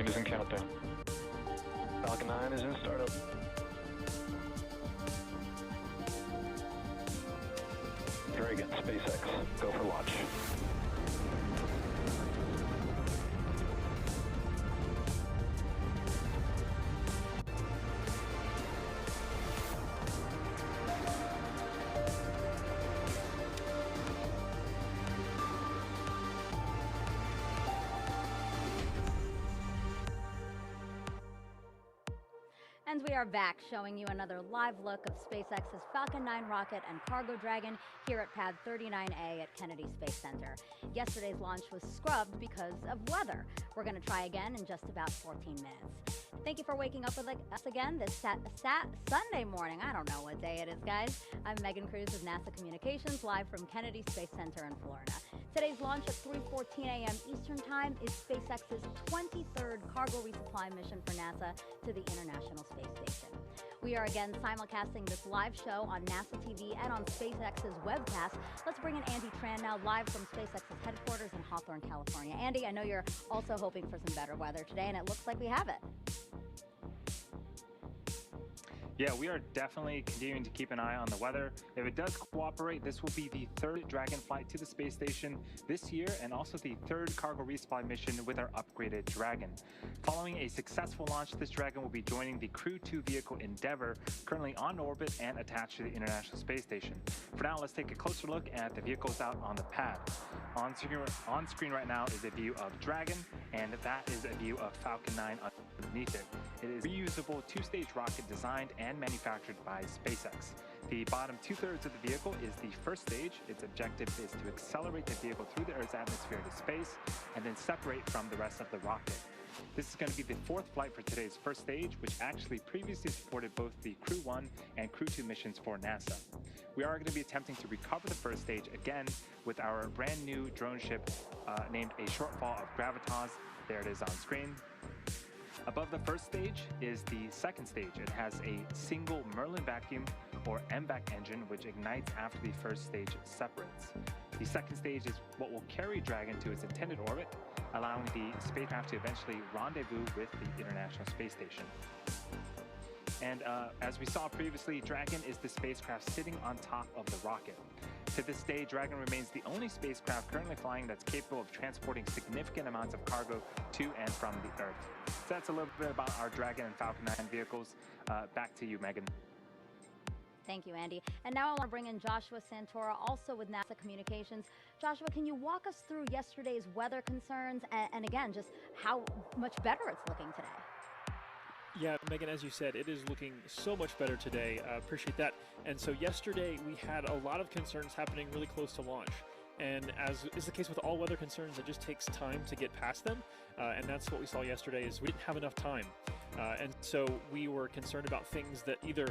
Dragon is in countdown. Falcon 9 is in startup. Dragon, SpaceX, go for launch. And we are back, showing you another live look of SpaceX's Falcon 9 rocket and cargo Dragon here at Pad 39A at Kennedy Space Center. Yesterday's launch was scrubbed because of weather. We're going to try again in just about 14 minutes. Thank you for waking up with us again this Sunday morning. I don't know what day it is, guys. I'm Megan Cruz with NASA Communications, live from Kennedy Space Center in Florida. Today's launch at 3:14 a.m. Eastern Time is SpaceX's 23rd cargo resupply mission for NASA to the International Space Station. We are again simulcasting this live show on NASA TV and on SpaceX's webcast. Let's bring in Andy Tran now, live from SpaceX's headquarters in Hawthorne, California. Andy, I know you're also hoping for some better weather today, and it looks like we have it. Yeah, we are definitely continuing to keep an eye on the weather. If it does cooperate, this will be the third Dragon flight to the space station this year, and also the third cargo resupply mission with our upgraded Dragon. Following a successful launch, this Dragon will be joining the Crew 2 vehicle Endeavour, currently on orbit and attached to the International Space Station. For now, let's take a closer look at the vehicles out on the pad. On screen right now is a view of Dragon, and that is a view of Falcon 9 underneath it. It is a reusable two-stage rocket designed and manufactured by SpaceX. The bottom two-thirds of the vehicle is the first stage. Its objective is to accelerate the vehicle through the Earth's atmosphere to space and then separate from the rest of the rocket. This is going to be the fourth flight for today's first stage, which actually previously supported both the Crew 1 and Crew 2 missions for NASA. We are going to be attempting to recover the first stage again with our brand new drone ship named a Shortfall of Gravitas. There it is on screen. Above the first stage is the second stage. It has a single Merlin vacuum or MVAC engine which ignites after the first stage separates. The second stage is what will carry Dragon to its intended orbit, allowing the spacecraft to eventually rendezvous with the International Space Station. And as we saw previously, Dragon is the spacecraft sitting on top of the rocket. To this day, Dragon remains the only spacecraft currently flying that's capable of transporting significant amounts of cargo to and from the Earth. So that's a little bit about our Dragon and Falcon 9 vehicles. Back to you, Megan. Thank you, Andy. And now I want to bring in Joshua Santora, also with NASA Communications. Joshua, can you walk us through yesterday's weather concerns and again, just how much better it's looking today? Yeah, Megan, as you said, it is looking so much better today. Appreciate that. And so yesterday we had a lot of concerns happening really close to launch. And as is the case with all weather concerns, it just takes time to get past them. And that's what we saw yesterday is we didn't have enough time. And so we were concerned about things that either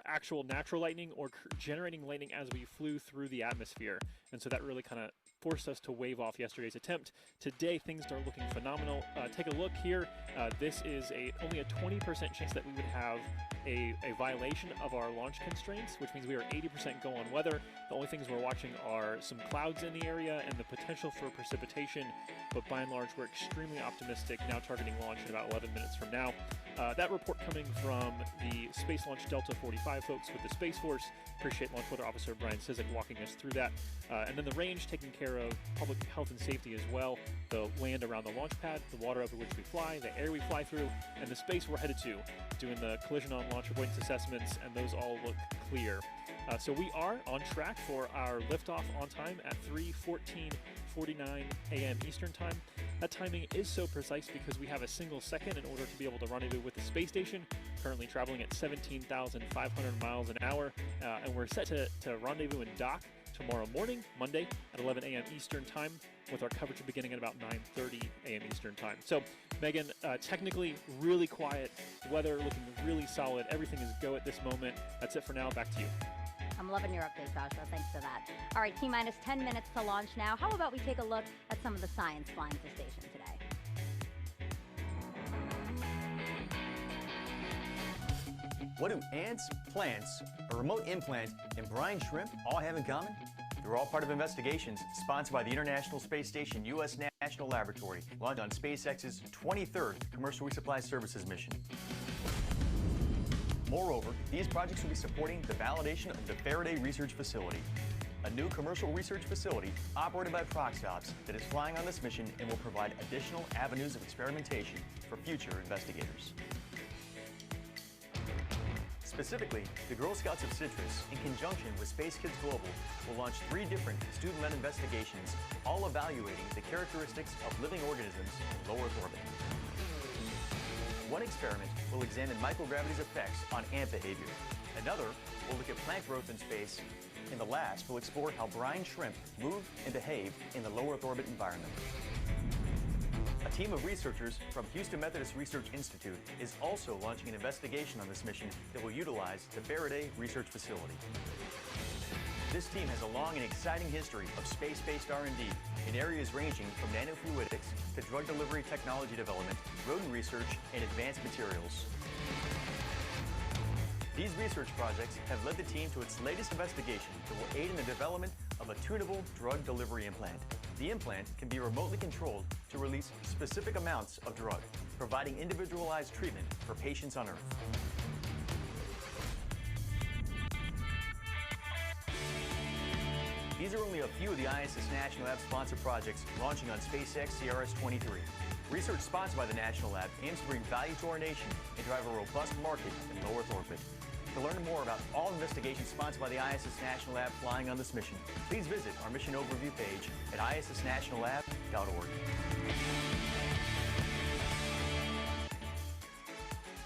actual natural lightning or generating lightning as we flew through the atmosphere. And so that really kind of forced us to wave off yesterday's attempt. Today, things are looking phenomenal. Take a look here. This is only a 20% chance that we would have a violation of our launch constraints, which means we are 80% go on weather. The only things we're watching are some clouds in the area and the potential for precipitation, but by and large, we're extremely optimistic, now targeting launch in about 11 minutes from now. That report coming from the Space Launch Delta 45 folks with the Space Force. Appreciate Launch Weather Officer Brian Cizik walking us through that. And then the range taking care of public health and safety as well, the land around the launch pad, the water over which we fly, the air we fly through, and the space we're headed to, doing the collision on launch avoidance assessments, and those all look clear. So we are on track for our liftoff on time at 3:49 a.m. Eastern Time. That timing is so precise because we have a single second in order to be able to rendezvous with the space station, currently traveling at 17,500 miles an hour, and we're set to rendezvous and dock tomorrow morning, Monday, at 11 a.m. Eastern Time, with our coverage beginning at about 9:30 a.m. Eastern Time. So, Megan, technically really quiet, weather looking really solid, everything is go at this moment. That's it for now, back to you. I'm loving your update, Joshua. Thanks for that. All right, T-minus 10 minutes to launch now. How about we take a look at some of the science flying to station today? What do ants, plants, a remote implant, and brine shrimp all have in common? They're all part of investigations sponsored by the International Space Station, U.S. NASA, National Laboratory, launched on SpaceX's 23rd Commercial Resupply Services mission. Moreover, these projects will be supporting the validation of the Faraday Research Facility, a new commercial research facility operated by Proxops that is flying on this mission and will provide additional avenues of experimentation for future investigators. Specifically, the Girl Scouts of Citrus, in conjunction with Space Kids Global, will launch 3 different student-led investigations, all evaluating the characteristics of living organisms in low Earth orbit. One experiment will examine microgravity's effects on ant behavior. Another will look at plant growth in space, and the last will explore how brine shrimp move and behave in the low Earth orbit environment. A team of researchers from Houston Methodist Research Institute is also launching an investigation on this mission that will utilize the Faraday Research Facility. This team has a long and exciting history of space-based R&D in areas ranging from nanofluidics to drug delivery technology development, rodent research, and advanced materials. These research projects have led the team to its latest investigation that will aid in the development of a tunable drug delivery implant. The implant can be remotely controlled to release specific amounts of drug, providing individualized treatment for patients on Earth. These are only a few of the ISS National Lab sponsored projects launching on SpaceX CRS-23. Research sponsored by the National Lab aims to bring value to our nation and drive a robust market in low Earth orbit. To learn more about all investigations sponsored by the ISS National Lab flying on this mission, please visit our mission overview page at issnationallab.org.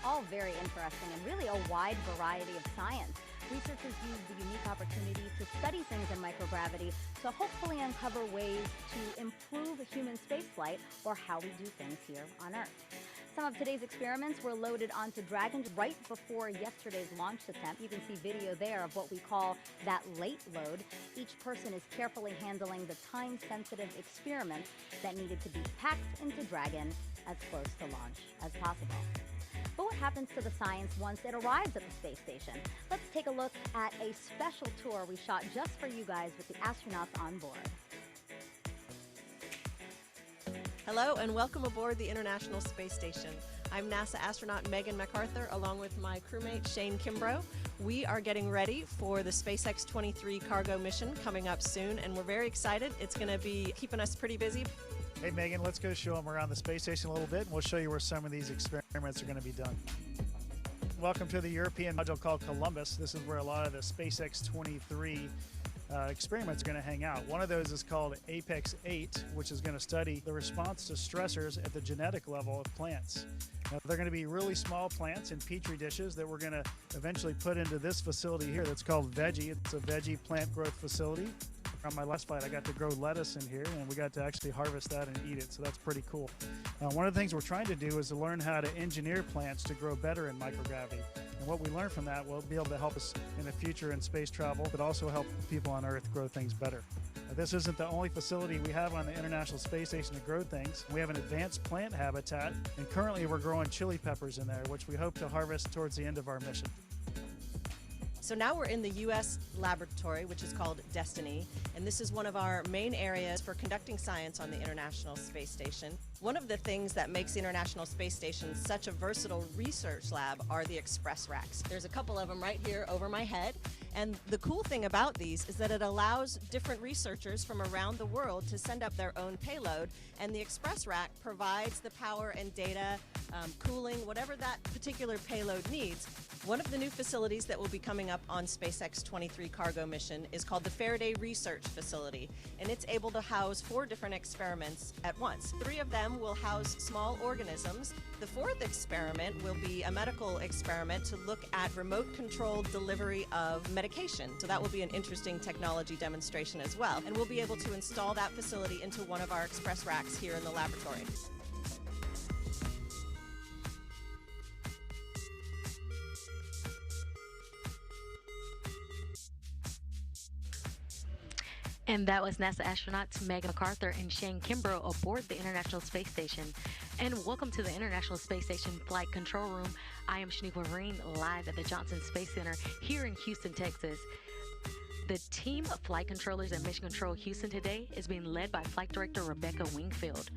All very interesting and really a wide variety of science. Researchers use the unique opportunity to study things in microgravity to hopefully uncover ways to improve human spaceflight or how we do things here on Earth. Some of today's experiments were loaded onto Dragon right before yesterday's launch attempt. You can see video there of what we call that late load. Each person is carefully handling the time-sensitive experiment that needed to be packed into Dragon as close to launch as possible. But what happens to the science once it arrives at the space station? Let's take a look at a special tour we shot just for you guys with the astronauts on board. Hello and welcome aboard the International Space Station. I'm NASA astronaut Megan MacArthur along with my crewmate Shane Kimbrough. We are getting ready for the SpaceX-23 cargo mission coming up soon, and we're very excited. It's going to be keeping us pretty busy. Hey Megan, let's go show them around the space station a little bit, and we'll show you where some of these experiments are going to be done. Welcome to the European module called Columbus. This is where a lot of the SpaceX-23 experiments are going to hang out. One of those is called Apex-8, which is going to study the response to stressors at the genetic level of plants. Now, they're going to be really small plants in petri dishes that we're going to eventually put into this facility here that's called Veggie. It's a veggie plant growth facility. On my last flight, I got to grow lettuce in here, and we got to actually harvest that and eat it, so that's pretty cool. One of the things we're trying to do is to learn how to engineer plants to grow better in microgravity. And what we learn from that will be able to help us in the future in space travel, but also help people on Earth grow things better. This isn't the only facility we have on the International Space Station to grow things. We have an advanced plant habitat, and currently we're growing chili peppers in there, which we hope to harvest towards the end of our mission. So now we're in the U.S. laboratory, which is called Destiny, and this is one of our main areas for conducting science on the International Space Station. One of the things that makes the International Space Station such a versatile research lab are the express racks. There's a couple of them right here over my head, and the cool thing about these is that it allows different researchers from around the world to send up their own payload, and the express rack provides the power and data, cooling, whatever that particular payload needs. One of the new facilities that will be coming up on SpaceX-23 cargo mission is called the Faraday Research Facility, and it's able to house 4 different experiments at once. 3 of them will house small organisms. The 4th experiment will be a medical experiment to look at remote-controlled delivery of medication. So that will be an interesting technology demonstration as well, and we'll be able to install that facility into one of our express racks here in the laboratory. And that was NASA astronauts Megan MacArthur and Shane Kimbrough aboard the International Space Station. And welcome to the International Space Station Flight Control Room. I am Shaniqua Vereen, live at the Johnson Space Center here in Houston, Texas. The team of flight controllers at Mission Control Houston today is being led by Flight Director Rebecca Wingfield.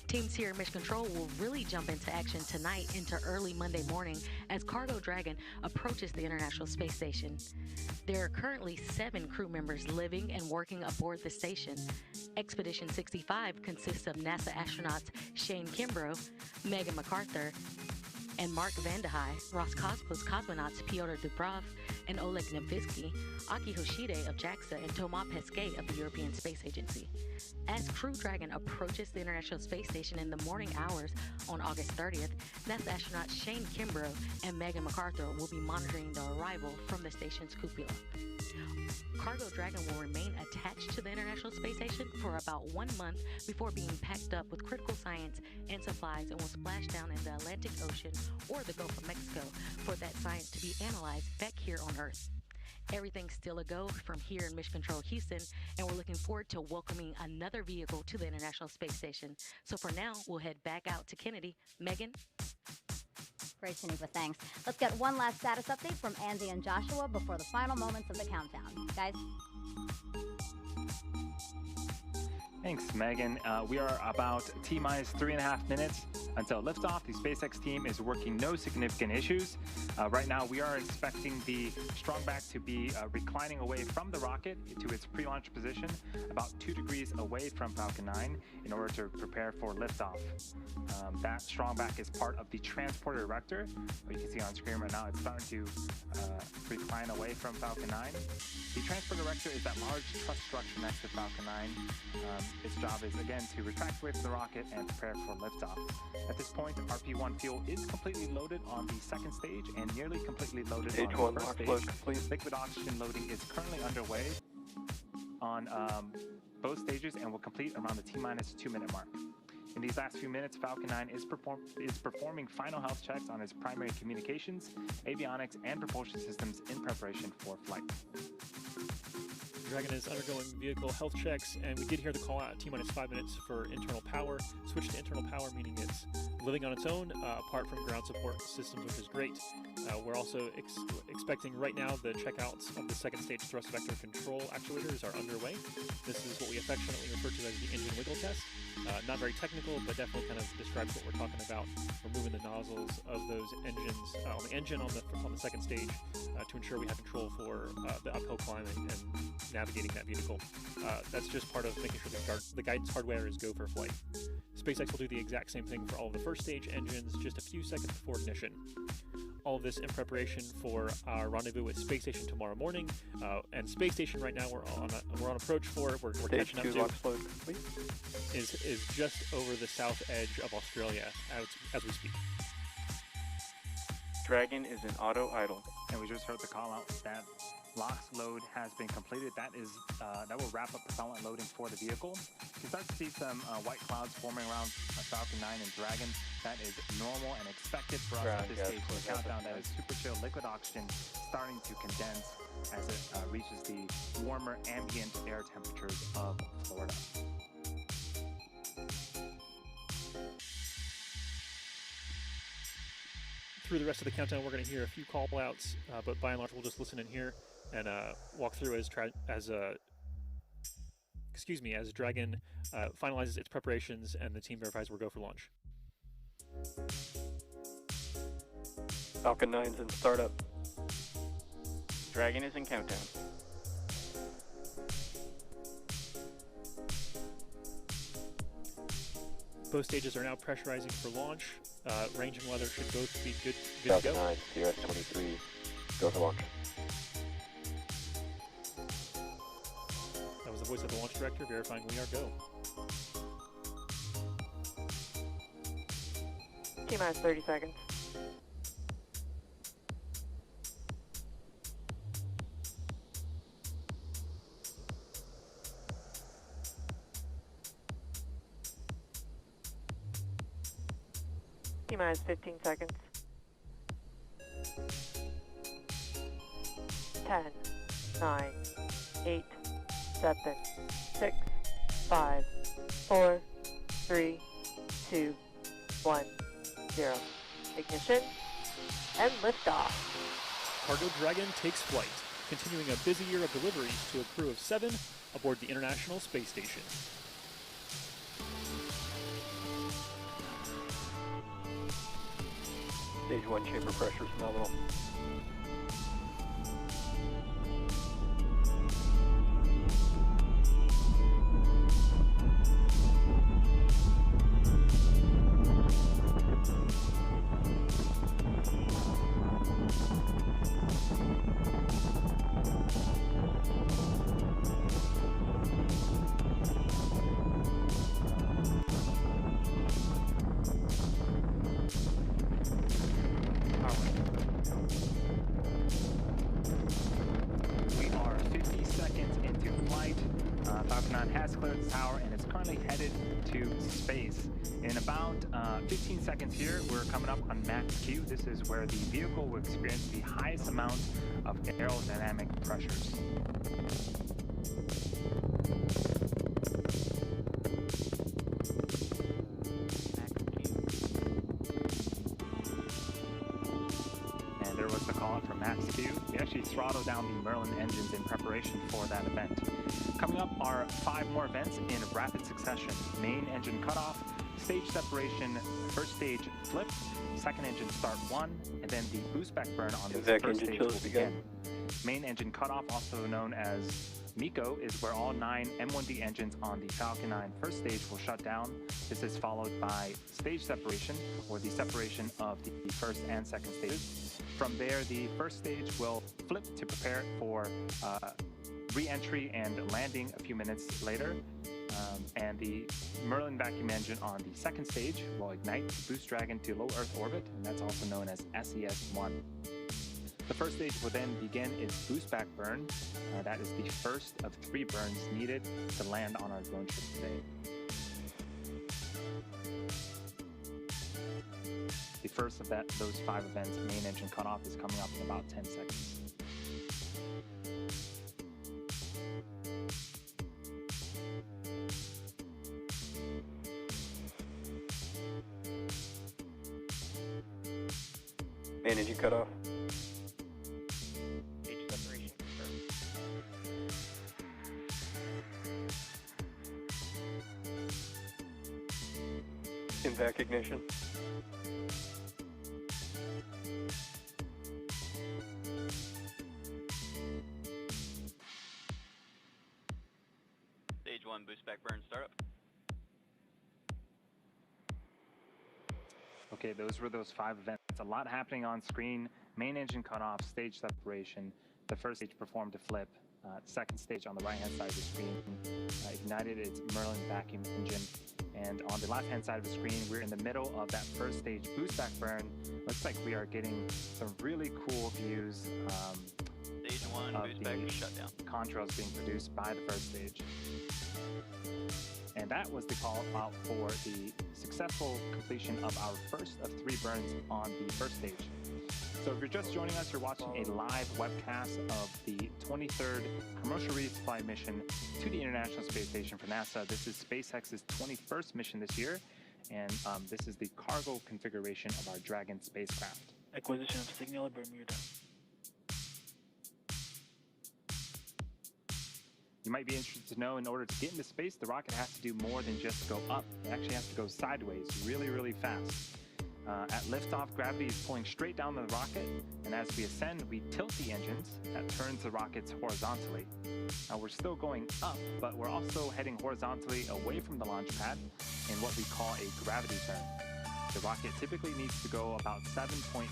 Teams here at Mission Control will really jump into action tonight into early Monday morning as Cargo Dragon approaches the International Space Station. There are currently 7 crew members living and working aboard the station. Expedition 65 consists of NASA astronauts Shane Kimbrough, Megan MacArthur, and Mark Vandehei, Roscosmos cosmonauts Pyotr Dubrov and Oleg Novitsky, Aki Hoshide of JAXA, and Thomas Pesquet of the European Space Agency. As Crew Dragon approaches the International Space Station in the morning hours on August 30th, NASA astronauts Shane Kimbrough and Megan MacArthur will be monitoring the arrival from the station's cupola. Cargo Dragon will remain attached to the International Space Station for about 1 month before being packed up with critical science and supplies and will splash down in the Atlantic Ocean or the Gulf of Mexico for that science to be analyzed back here on Earth. Everything's still a go from here in Mission Control Houston, and we're looking forward to welcoming another vehicle to the International Space Station. So for now, we'll head back out to Kennedy. Megan? Great, Shaniqua, thanks. Let's get one last status update from Andy and Joshua before the final moments of the countdown. Guys? Thanks, Megan. We are about T-minus 3.5 minutes until liftoff. The SpaceX team is working no significant issues. Right now, we are expecting the strongback to be reclining away from the rocket to its pre-launch position, about 2 degrees away from Falcon 9 in order to prepare for liftoff. That strongback is part of the transporter erector. You can see on screen right now, it's starting to recline away from Falcon 9. The transporter erector is that large truss structure next to Falcon 9. Its job is, again, to retract away from the rocket and prepare for liftoff. At this point, RP-1 fuel is completely loaded on the second stage and nearly completely loaded on the first stage. Liquid oxygen loading is currently underway on both stages and will complete around the T-minus 2-minute mark. In these last few minutes, Falcon 9 is performing final health checks on its primary communications, avionics, and propulsion systems in preparation for flight. Dragon is undergoing vehicle health checks, and we did hear the call out at T-minus 5 minutes for internal power. Switch to internal power, meaning it's living on its own, apart from ground support systems, which is great. We're also expecting right now the checkouts of the second stage thrust vector control actuators are underway. This is what we affectionately refer to as the engine wiggle test. Not very technical, but definitely kind of describes what we're talking about. Removing the nozzles of those engines, on the engine on the second stage, to ensure we have control for the uphill climb and navigating that vehicle. That's just part of making sure the guidance hardware is go for flight. SpaceX will do the exact same thing for all of the first stage engines just a few seconds before ignition. All of this in preparation for our rendezvous with Space Station tomorrow morning. And Space Station right now we're on approach for. We're catching up to. Is just over the south edge of Australia as we speak. Dragon is in auto idle. And we just heard the call out that LOX load has been completed. That will wrap up propellant loading for the vehicle. You start to see some white clouds forming around Falcon 9 and Dragon. That is normal and expected for us at this stage of the countdown. That is super chill liquid oxygen starting to condense as it reaches the warmer ambient air temperatures of Florida. Through the rest of the countdown, we're going to hear a few call-outs, but by and large, we'll just listen in here and walk through as Dragon finalizes its preparations and the team verifies we're go for launch. Falcon 9's in startup. Dragon is in countdown. Both stages are now pressurizing for launch. Range and weather should both be good to go. Falcon 9, CRS-23, go for launch. That was the voice of the launch director verifying we are go. T-minus 30 seconds. T-minus 15 seconds. 10, 9, 8, 7, 6, 5, 4, 3, 2, 1, 0. Ignition and liftoff. Cargo Dragon takes flight. continuing a busy year of deliveries to a crew of 7 aboard the International Space Station. Stage 1 chamber pressure is nominal. Falcon 9 has cleared the tower and is currently headed to space. In about 15 seconds here, we're coming up on max Q. This is where the vehicle will experience the highest amount of aerodynamic pressures. And there was the call out for max Q. We actually throttled down the Merlin engines in preparation for that event. Coming up are 5 more events in rapid succession. Main engine cutoff, stage separation, first stage flip, second engine start 1, and then the boost back burn on the first stage will begin. Main engine cutoff, also known as MECO, is where all 9 M1D engines on the Falcon 9 first stage will shut down. This is followed by stage separation, or the separation of the first and second stages. From there, the first stage will flip to prepare for re-entry and landing a few minutes later. And the Merlin vacuum engine on the second stage will ignite the boost dragon to low Earth orbit, and that's also known as SES-1. The first stage will then begin its boost back burn. That is the first of 3 burns needed to land on our drone ship today. The first of those 5 events, main engine cutoff, is coming up in about 10 seconds. Main engine cutoff. Stage separation confirmed. Impact ignition. Stage 1 boost back burn startup. Okay, those were those 5 events. A lot happening on screen. Main engine cutoff, stage separation. The first stage performed a flip. Second stage on the right-hand side of the screen ignited its Merlin vacuum engine. And on the left-hand side of the screen, we're in the middle of that first stage boost back burn. Looks like we are getting some really cool views Stage 1 boost back shutdown. Contrails being produced by the first stage. And that was the call out for the successful completion of our first of 3 burns on the first stage. So if you're just joining us, you're watching a live webcast of the 23rd Commercial Resupply mission to the International Space Station for NASA. This is SpaceX's 21st mission this year, and this is the cargo configuration of our Dragon spacecraft. Acquisition of signal at Bermuda. You might be interested to know, in order to get into space, the rocket has to do more than just go up. It actually has to go sideways really, really fast. At liftoff, gravity is pulling straight down the rocket, and as we ascend, we tilt the engines. That turns the rockets horizontally. Now we're still going up, but we're also heading horizontally away from the launch pad in what we call a gravity turn. The rocket typically needs to go about 7.5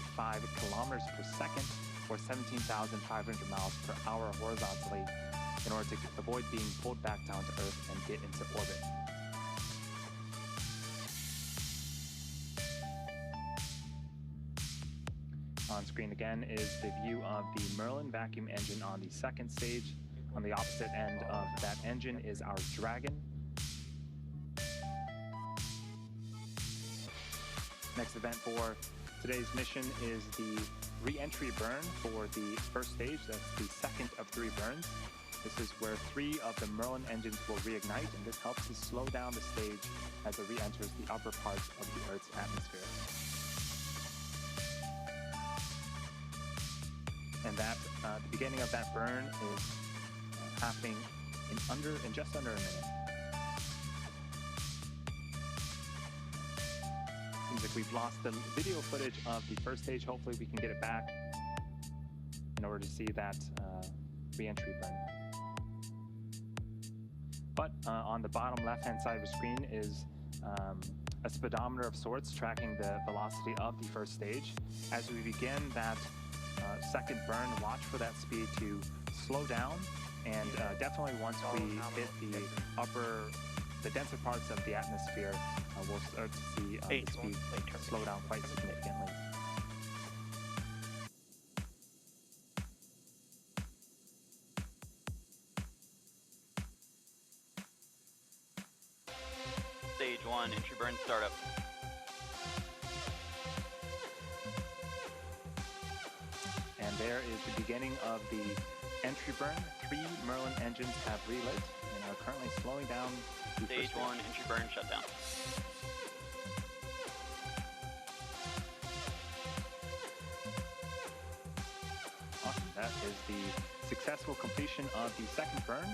kilometers per second, or 17,500 miles per hour horizontally, in order to avoid being pulled back down to Earth and get into orbit. On screen again is the view of the Merlin vacuum engine on the second stage. On the opposite end of that engine is our Dragon. Next event for today's mission is the re-entry burn for the first stage. That's the second of 3 burns. This is where 3 of the Merlin engines will reignite, and this helps to slow down the stage as it re-enters the upper parts of the Earth's atmosphere. And that the beginning of that burn is happening in just under a minute. Seems like we've lost the video footage of the first stage. Hopefully we can get it back in order to see that re-entry burn. But on the bottom left-hand side of the screen is a speedometer of sorts tracking the velocity of the first stage. As we begin that second burn, watch for that speed to slow down, and definitely once we hit the denser parts of the atmosphere, we'll start to see the speed slow down quite significantly. Stage 1, entry burn startup. And there is the beginning of the entry burn. 3 Merlin engines have relit and are currently slowing down. Stage 1, entry burn shutdown. Awesome. That is the successful completion of the second burn.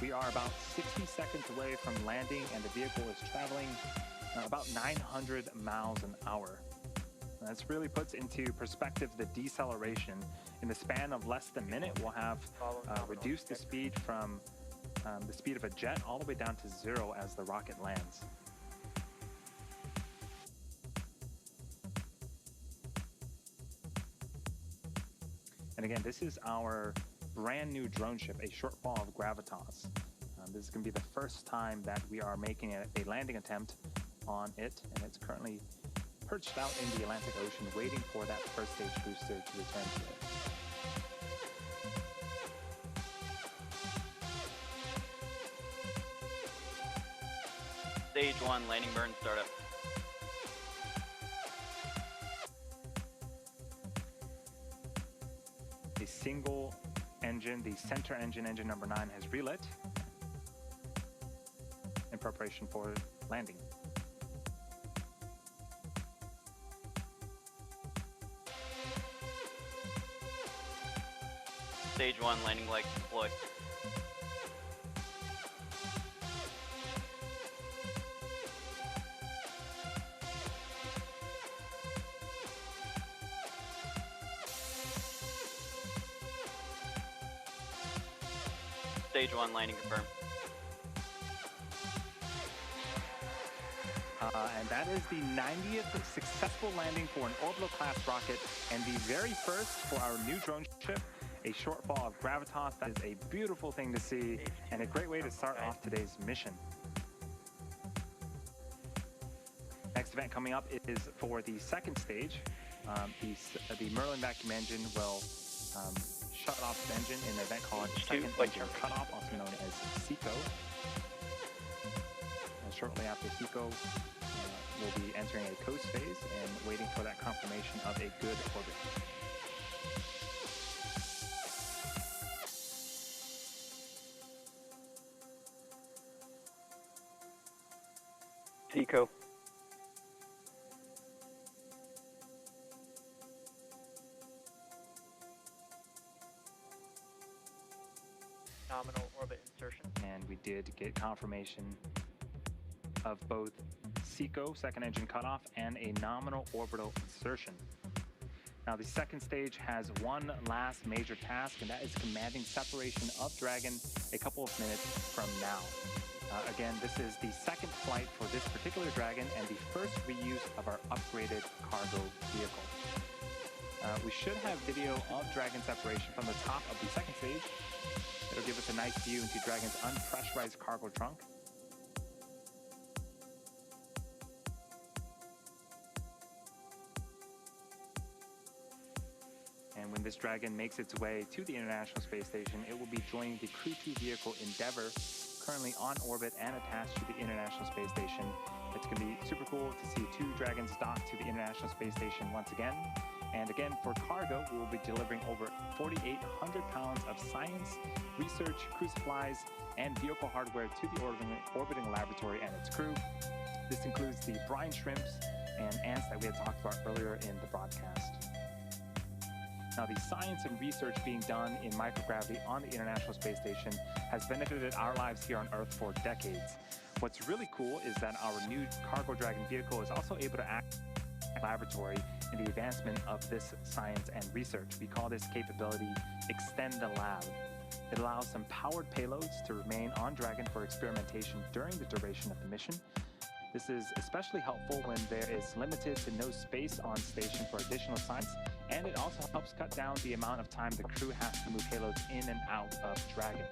We are about 60 seconds away from landing, and the vehicle is traveling about 900 miles an hour. This really puts into perspective the deceleration. In the span of less than a minute, we'll have reduced the speed from the speed of a jet all the way down to 0 as the rocket lands. And again, this is our brand new drone ship, a Shortfall of Gravitas. This is going to be the first time that we are making a landing attempt on it, and it's currently perched out in the Atlantic Ocean waiting for that first stage booster to return to it. Stage 1, landing burn startup. A single engine, the center engine number 9, has relit in preparation for landing. Stage 1, landing legs deployed. Stage 1, landing confirmed. And that is the 90th successful landing for an orbital class rocket, and the very first for our new drone ship, a Shortfall of Gravitas. That is a beautiful thing to see, and a great way to start off today's mission. Next event coming up is for the second stage. The Merlin vacuum engine will shut off the engine in an event called Second Engine Cutoff, also known as SECO. And shortly after SECO, we'll be entering a coast phase and waiting for that confirmation of a good orbit. SECO. Nominal orbit insertion. And we did get confirmation of both SECO, second engine cutoff, and a nominal orbital insertion. Now the second stage has one last major task, and that is commanding separation of Dragon a couple of minutes from now. Again, this is the second flight for this particular Dragon and the first reuse of our upgraded cargo vehicle. We should have video of Dragon separation from the top of the second stage. It'll give us a nice view into Dragon's unpressurized cargo trunk. And when this Dragon makes its way to the International Space Station, it will be joining the Crew 2 vehicle Endeavour, currently on orbit and attached to the International Space Station. It's going to be super cool to see 2 Dragons docked to the International Space Station once again. And again, for cargo, we will be delivering over 4,800 pounds of science, research, crew supplies, and vehicle hardware to the orbiting laboratory and its crew. This includes the brine shrimps and ants that we had talked about earlier in the broadcast. Now, the science and research being done in microgravity on the International Space Station has benefited our lives here on Earth for decades. What's really cool is that our new Cargo Dragon vehicle is also able to act as a laboratory in the advancement of this science and research. We call this capability Extend the Lab. It allows some powered payloads to remain on Dragon for experimentation during the duration of the mission. This is especially helpful when there is limited to no space on station for additional science, and it also helps cut down the amount of time the crew has to move payloads in and out of Dragon.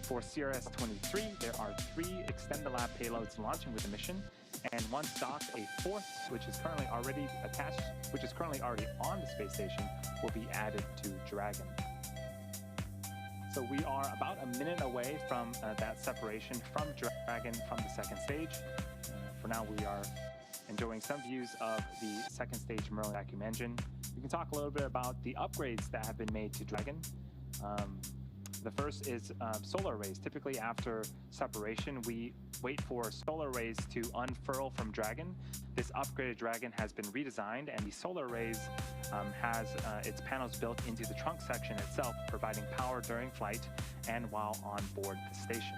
For CRS-23, there are 3 Extend the Lab payloads launching with the mission, and once docked, a 4th, which is currently already on the space station, will be added to Dragon. So we are about a minute away from that separation from Dragon from the second stage. For now, we are enjoying some views of the second stage Merlin vacuum engine. We can talk a little bit about the upgrades that have been made to Dragon. The first is solar arrays. Typically after separation, we wait for solar arrays to unfurl from Dragon. This upgraded Dragon has been redesigned, and the solar arrays has its panels built into the trunk section itself, providing power during flight and while on board the station.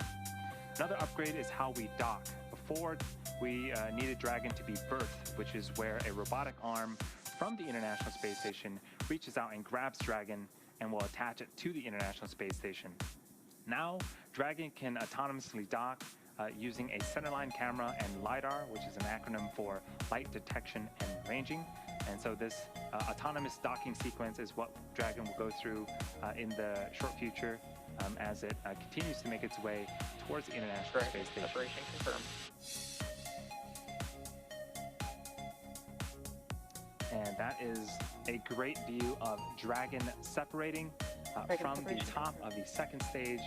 Another upgrade is how we dock. Before, we needed Dragon to be berthed, which is where a robotic arm from the International Space Station reaches out and grabs Dragon and will attach it to the International Space Station. Now, Dragon can autonomously dock using a centerline camera and LiDAR, which is an acronym for light detection and ranging. And so this autonomous docking sequence is what Dragon will go through in the short future as it continues to make its way towards the International Space Station. Separation confirmed. And that is a great view of Dragon separating from the top of the second stage.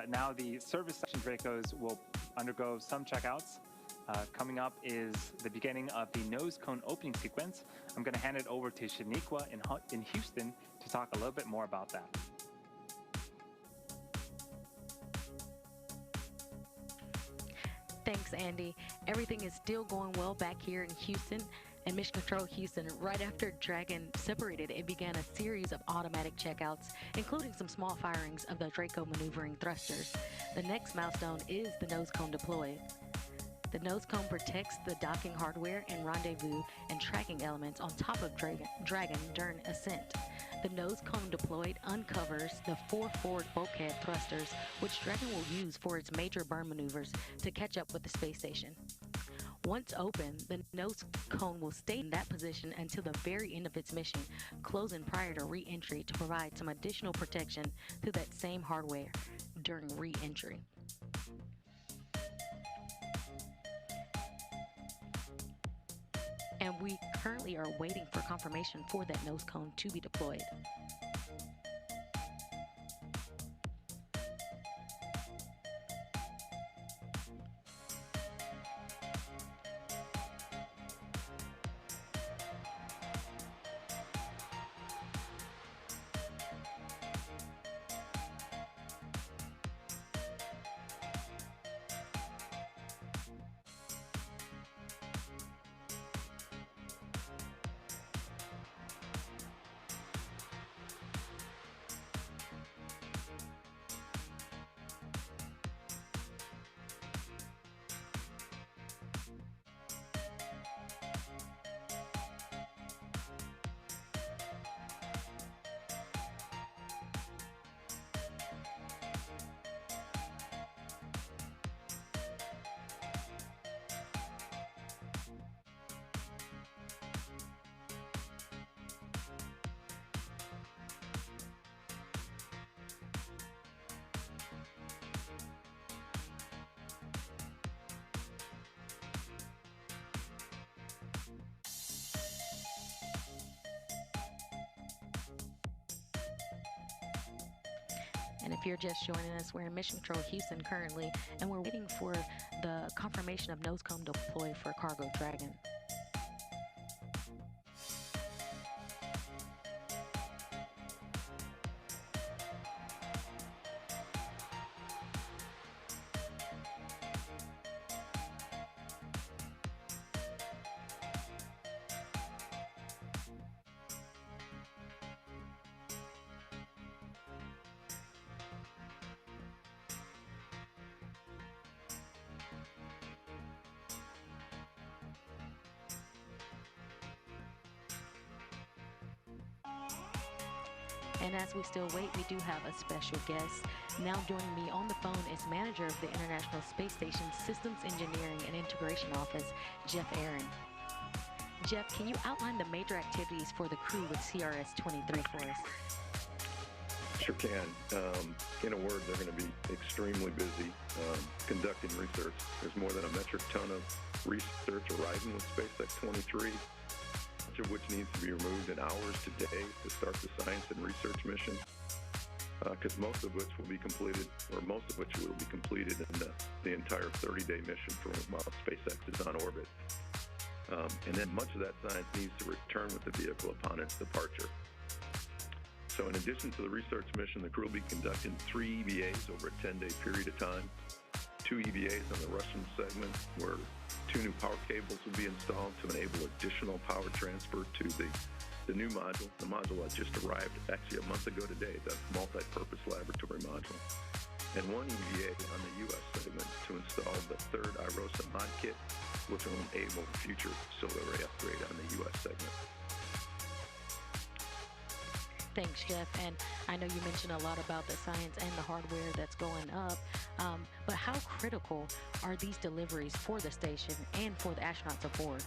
Now the service section Dracos will undergo some checkouts. Coming up is the beginning of the nose cone opening sequence. I'm going to hand it over to Shaniqua in Houston to talk a little bit more about that. Thanks, Andy. Everything is still going well back here in Houston. And Mission Control Houston, right after Dragon separated, it began a series of automatic checkouts, including some small firings of the Draco maneuvering thrusters. The next milestone is the nose cone deployed. The nose cone protects the docking hardware and rendezvous and tracking elements on top of Dragon during ascent. The nose cone deployed uncovers the 4 forward bulkhead thrusters, which Dragon will use for its major burn maneuvers to catch up with the space station. Once open, the nose cone will stay in that position until the very end of its mission, closing prior to re-entry to provide some additional protection to that same hardware during re-entry. And we currently are waiting for confirmation for that nose cone to be deployed. And if you're just joining us, we're in Mission Control Houston currently, and we're waiting for the confirmation of nose cone deploy for Cargo Dragon. And as we still wait, we do have a special guest. Now joining me on the phone is manager of the International Space Station Systems Engineering and Integration Office, Jeff Aaron. Jeff, can you outline the major activities for the crew with CRS-23 for us? Sure can. In a word, they're going to be extremely busy conducting research. There's more than a metric ton of research arriving with SpaceX-23, much of which needs to be removed in hours today to start the science and research mission, because most of which will be completed in the entire 30-day mission for while SpaceX is on orbit. And then much of that science needs to return with the vehicle upon its departure. So in addition to the research mission, the crew will be conducting 3 EVAs over a 10-day period of time, 2 EVAs on the Russian segment, where 2 new power cables will be installed to enable additional power transfer to the new module. The module that just arrived actually a month ago today, the multi-purpose laboratory module. And 1 EVA on the U.S. segment to install the 3rd IROSA mod kit, which will enable future solar array upgrade on the U.S. segment. Thanks, Jeff. And I know you mentioned a lot about the science and the hardware that's going up, but how critical are these deliveries for the station and for the astronauts aboard?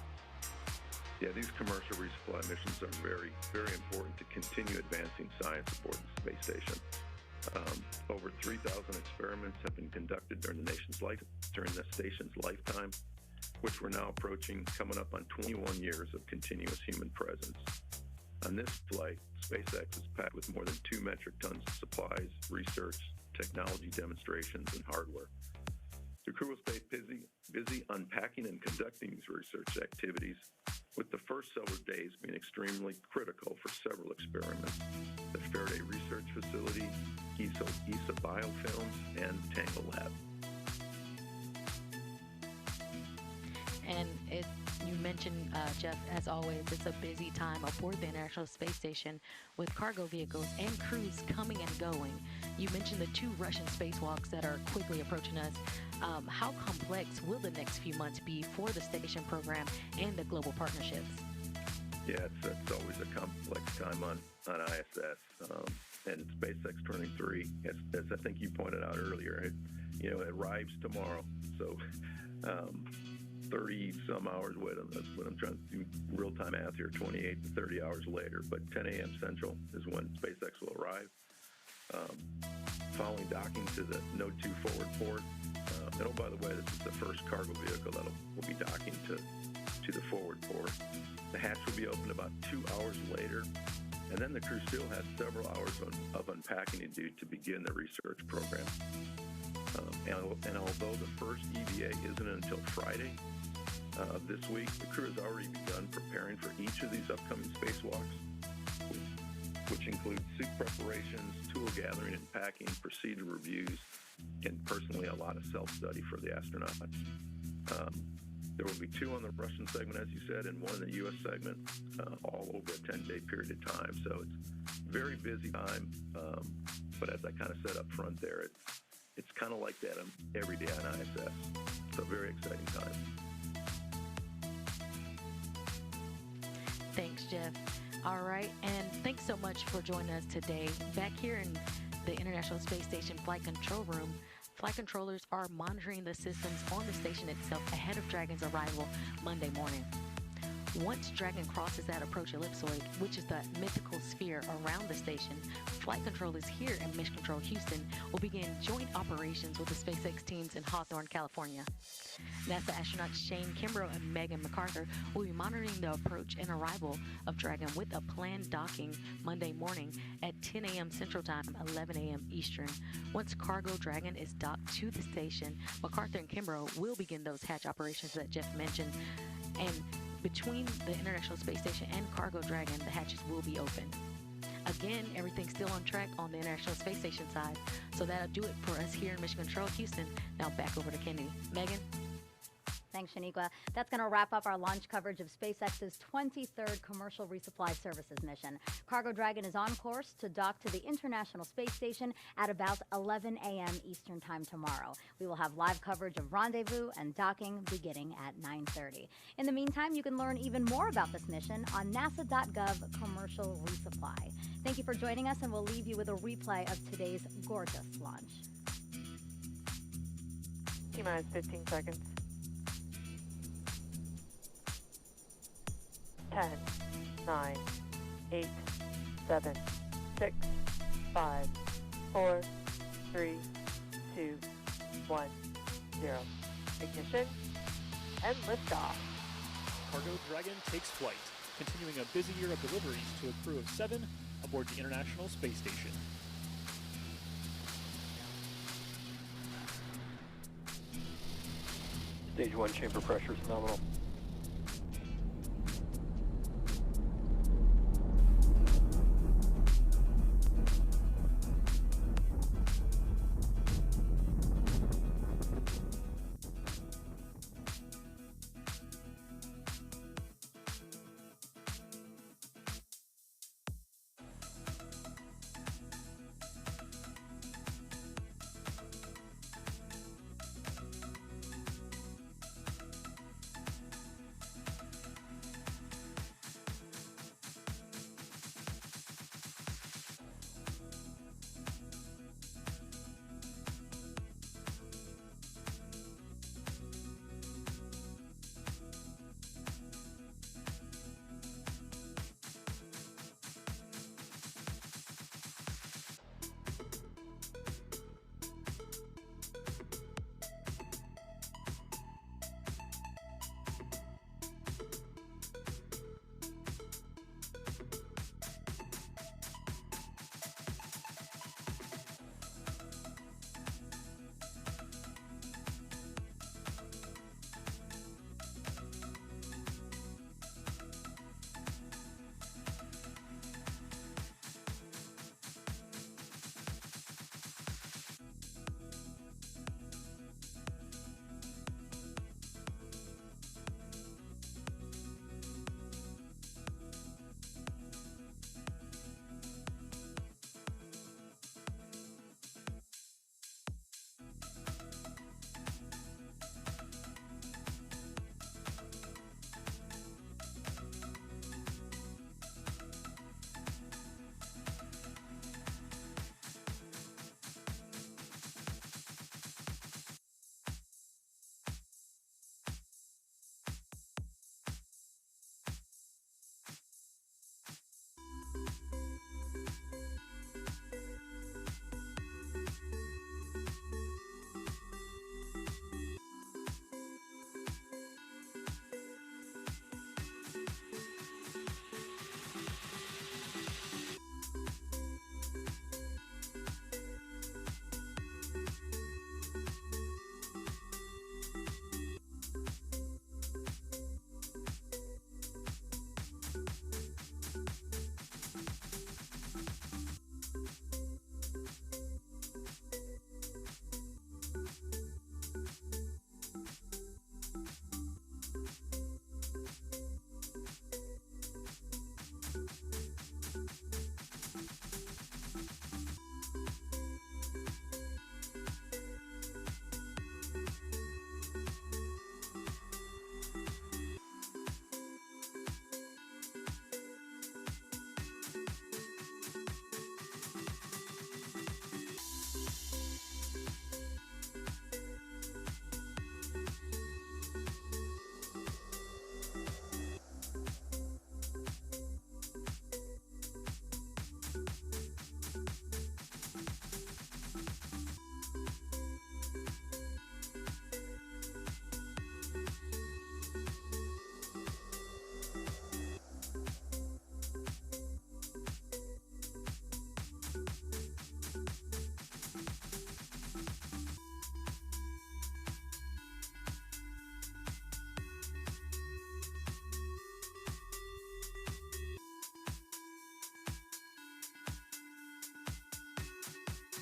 Yeah, these commercial resupply missions are very, very important to continue advancing science aboard the space station. Over 3,000 experiments have been conducted during the station's lifetime, which we're now approaching, coming up on 21 years of continuous human presence. On this flight, SpaceX is packed with more than 2 metric tons of supplies, research, technology demonstrations, and hardware. The crew will stay busy unpacking and conducting these research activities, with the first several days being extremely critical for several experiments: the Faraday Research Facility, ESA Biofilms, and Tangle Lab. And you mentioned, Jeff, as always, it's a busy time aboard the International Space Station with cargo vehicles and crews coming and going. You mentioned the 2 Russian spacewalks that are quickly approaching us. How complex will the next few months be for the station program and the global partnerships? Yeah, it's always a complex time on ISS. And SpaceX-23, as I think you pointed out earlier, it arrives tomorrow. So 30 some hours, when I'm trying to do real-time math here, 28 to 30 hours later, but 10 a.m. Central is when SpaceX will arrive. Following docking to the Node 2 forward port. And oh, by the way, this is the first cargo vehicle that will be docking to the forward port. The hatch will be opened about 2 hours later, and then the crew still has several hours of unpacking to do to begin the research program. And although the first EVA isn't until Friday of this week, the crew has already begun preparing for each of these upcoming spacewalks, which include suit preparations, tool gathering and packing, procedure reviews, and personally a lot of self-study for the astronauts. There will be 2 on the Russian segment, as you said, and 1 in the U.S. segment, all over a 10-day period of time. So it's a very busy time, but as I kind of said up front there, it's kind of like that every day on ISS. So very exciting time. Thanks, Jeff. All right, and thanks so much for joining us today. Back here in the International Space Station Flight Control Room, flight controllers are monitoring the systems on the station itself ahead of Dragon's arrival Monday morning. Once Dragon crosses that approach ellipsoid, which is the mythical sphere around the station, flight controllers here in Mission Control Houston will begin joint operations with the SpaceX teams in Hawthorne, California. NASA astronauts Shane Kimbrough and Megan McArthur will be monitoring the approach and arrival of Dragon with a planned docking Monday morning at 10 a.m. Central Time, 11 a.m. Eastern. Once Cargo Dragon is docked to the station, McArthur and Kimbrough will begin those hatch operations that Jeff mentioned. And between the International Space Station and Cargo Dragon, the hatches will be open. Again, everything's still on track on the International Space Station side. So that'll do it for us here in Mission Control Houston. Now back over to Kennedy. Megan? Thanks. Thanks, Shaniqua. That's going to wrap up our launch coverage of SpaceX's 23rd Commercial Resupply Services mission. Cargo Dragon is on course to dock to the International Space Station at about 11 a.m. Eastern Time tomorrow. We will have live coverage of rendezvous and docking beginning at 9:30. In the meantime, you can learn even more about this mission on nasa.gov Commercial Resupply. Thank you for joining us, and we'll leave you with a replay of today's gorgeous launch. T-minus 15 seconds. 10, 9, 8, 7, 6, 5, 4, 3, 2, 1, 0. Ignition and liftoff. Cargo Dragon takes flight, continuing a busy year of deliveries to a crew of 7 aboard the International Space Station. Stage 1 chamber pressure is nominal.